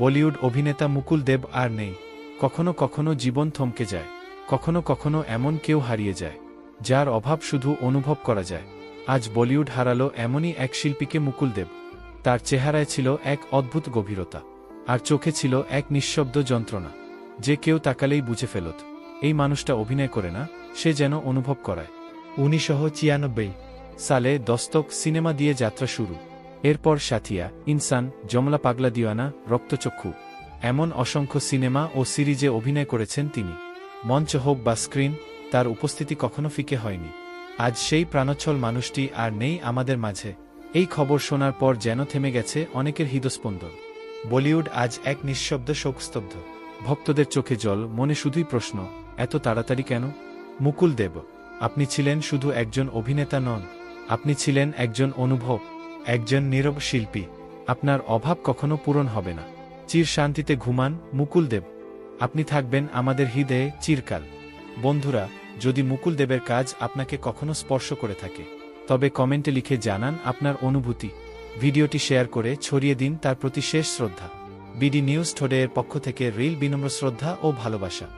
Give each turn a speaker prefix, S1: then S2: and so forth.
S1: বলিউড অভিনেতা মুকুল দেব আর নেই। কখনো কখনো জীবন থমকে যায়, কখনো কখনো এমন কেউ হারিয়ে যায় যার অভাব শুধু অনুভব করা যায়। আজ বলিউড হারালো এমনই এক শিল্পীকে, মুকুল দেব। তার চেহারায় ছিল এক অদ্ভুত গভীরতা, আর চোখে ছিল এক নিঃশব্দ যন্ত্রণা, যে কেউ তাকালেই বুঝে ফেলত এই মানুষটা অভিনয় করে না, সে যেন অনুভব করায়। 1996 সালে দস্তক সিনেমা দিয়ে যাত্রা শুরু। এরপর সাথিয়া, ইনসান, জমলা পাগলা দিওয়ানা, রক্তচক্ষু, এমন অসংখ্য সিনেমা ও সিরিজে অভিনয় করেছেন তিনি। মঞ্চ হোক বা স্ক্রিন, তার উপস্থিতি কখনো ফিকে হয়নি। আজ সেই প্রাণোচ্ছল মানুষটি আর নেই আমাদের মাঝে। এই খবর শোনার পর যেন থেমে গেছে অনেকের হৃদস্পন্দন। বলিউড আজ এক নিঃশব্দ শোকস্তব্ধ। ভক্তদের চোখে জল, মনে শুধুই প্রশ্ন, এত তাড়াতাড়ি কেন? মুকুল দেব, আপনি ছিলেন শুধু একজন অভিনেতা নন, আপনি ছিলেন একজন অনুভব, একজন নীরব শিল্পী। আপনার অভাব কখনো পূরণ হবে না। চির শান্তিতে ঘুমান মুকুল দেব, আপনি থাকবেন আমাদের হৃদয়ে চিরকাল। বন্ধুরা, যদি মুকুল দেবের কাজ আপনাকে কখনো স্পর্শ করে থাকে, তবে কমেন্টে লিখে জানান আপনার অনুভূতি। ভিডিওটি শেয়ার করে ছড়িয়ে দিন তার প্রতি শেষ শ্রদ্ধা। বিডি নিউজ টুডে এর পক্ষ থেকে রিল বিনম্র শ্রদ্ধা ও ভালোবাসা।